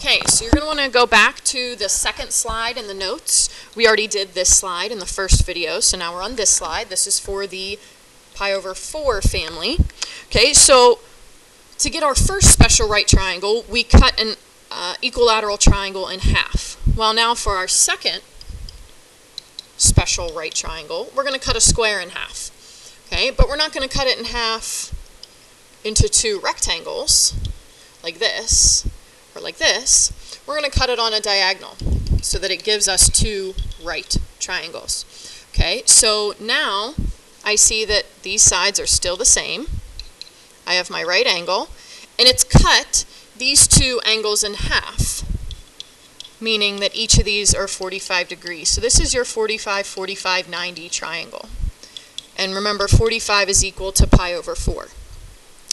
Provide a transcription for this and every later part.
Okay, so you're going to want to go back to the second slide in the notes. We already did this slide in the first video, so now we're on this slide. This is for the pi over 4 family. Okay, so to get our first special right triangle, we cut an equilateral triangle in half. Well, now for our second special right triangle, we're going to cut a square in half. Okay, but we're not going to cut it in half into two rectangles like this or like this. We're going to cut it on a diagonal so that it gives us two right triangles. Okay, so now I see that these sides are still the same. I have my right angle, and it's cut these two angles in half, meaning that each of these are 45 degrees. So this is your 45, 45, 90 triangle. And remember, 45 is equal to pi over 4.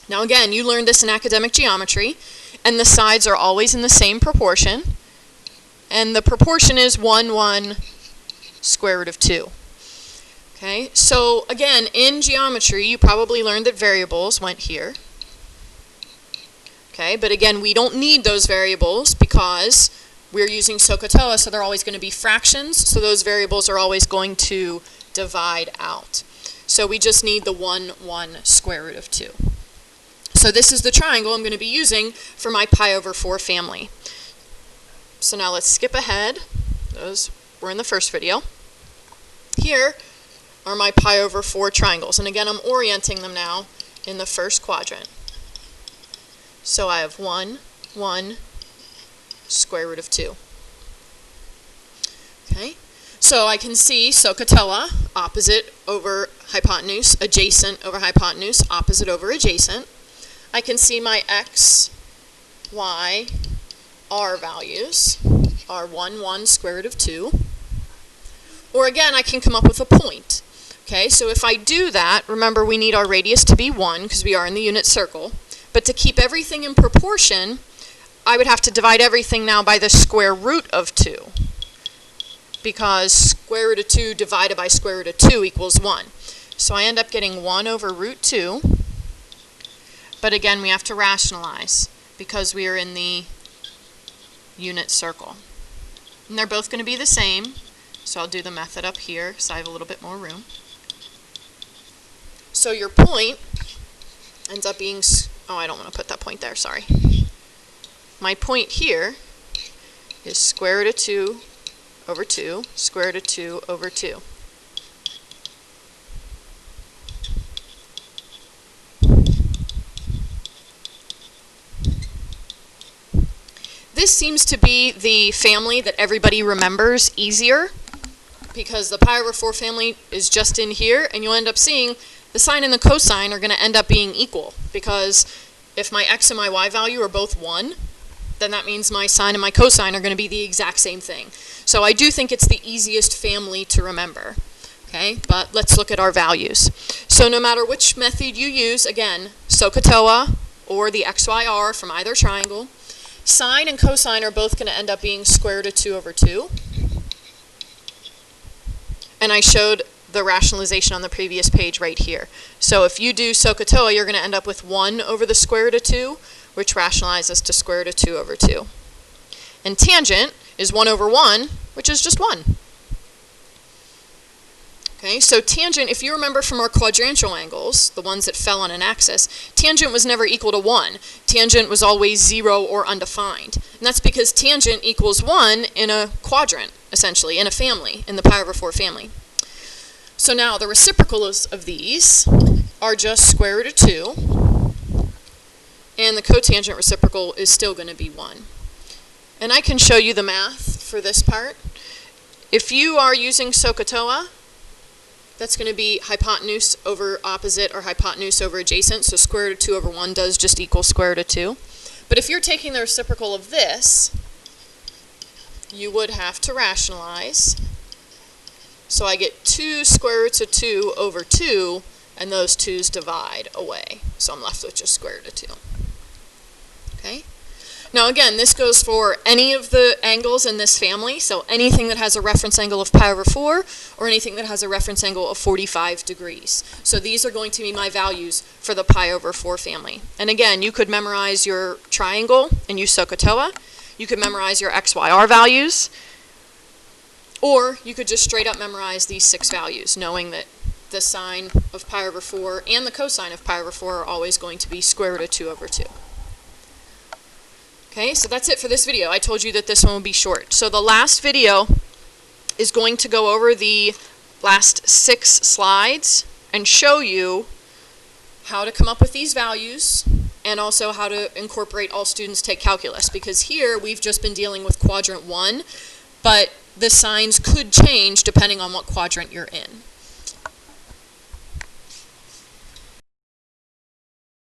Now again, you learned this in academic geometry, and the sides are always in the same proportion. And the proportion is 1, 1, square root of 2. Okay, so again, in geometry, you probably learned that variables went here. Okay, but again, we don't need those variables because we're using SOHCAHTOA, so they're always going to be fractions, so those variables are always going to divide out. So we just need the 1, 1, square root of 2. So this is the triangle I'm going to be using for my pi over 4 family. So now let's skip ahead. Those were in the first video. Here are my pi over 4 triangles. And again, I'm orienting them now in the first quadrant. So I have 1, 1, square root of 2. Okay, so I can see SOHCAHTOA, opposite over hypotenuse, adjacent over hypotenuse, opposite over adjacent. I can see my x, y, r values are 1, 1, square root of 2. Or again, I can come up with a point. Okay, so if I do that, remember we need our radius to be 1 because we are in the unit circle. But to keep everything in proportion, I would have to divide everything now by the square root of 2. Because square root of 2 divided by square root of 2 equals 1. So I end up getting 1 over root 2. But again, we have to rationalize because we are in the unit circle. And they're both going to be the same. So I'll do the method up here so I have a little bit more room. So your point ends up being, oh, I don't want to put that point there, sorry. My point here is square root of 2 over 2, square root of 2 over 2. This seems to be the family that everybody remembers easier because the pi over 4 family is just in here, and you'll end up seeing the sine and the cosine are going to end up being equal because if my x and my y value are both 1, then that means my sine and my cosine are going to be the exact same thing. So I do think it's the easiest family to remember. Okay, but let's look at our values. So no matter which method you use, again, SOHCAHTOA or the XYR from either triangle, sine and cosine are both going to end up being square root of 2 over 2. And I showed the rationalization on the previous page right here. So if you do SOHCAHTOA, you're going to end up with 1 over the square root of 2, which rationalizes to square root of 2 over 2. And tangent is 1 over 1, which is just 1. Okay, so tangent, if you remember from our quadrantial angles, the ones that fell on an axis, tangent was never equal to 1. Tangent was always 0 or undefined. And that's because tangent equals 1 in a quadrant, essentially, in a family, in the pi over 4 family. So now the reciprocals of these are just square root of 2, and the cotangent reciprocal is still going to be 1. And I can show you the math for this part. If you are using SOHCAHTOA, that's going to be hypotenuse over opposite or hypotenuse over adjacent, so square root of 2 over 1 does just equal square root of 2. But if you're taking the reciprocal of this, you would have to rationalize. So I get 2 square roots of 2 over 2, and those 2's divide away. So I'm left with just square root of 2. Okay? Now again, this goes for any of the angles in this family, so anything that has a reference angle of pi over 4 or anything that has a reference angle of 45 degrees. So these are going to be my values for the pi over 4 family. And again, you could memorize your triangle and use SOHCAHTOA. You could memorize your x, y, r values, or you could just straight up memorize these 6 values, knowing that the sine of pi over 4 and the cosine of pi over 4 are always going to be square root of 2 over 2. Okay, so that's it for this video. I told you that this one would be short. So the last video is going to go over the last 6 slides and show you how to come up with these values and also how to incorporate all students take calculus, because here we've just been dealing with quadrant 1, but the signs could change depending on what quadrant you're in.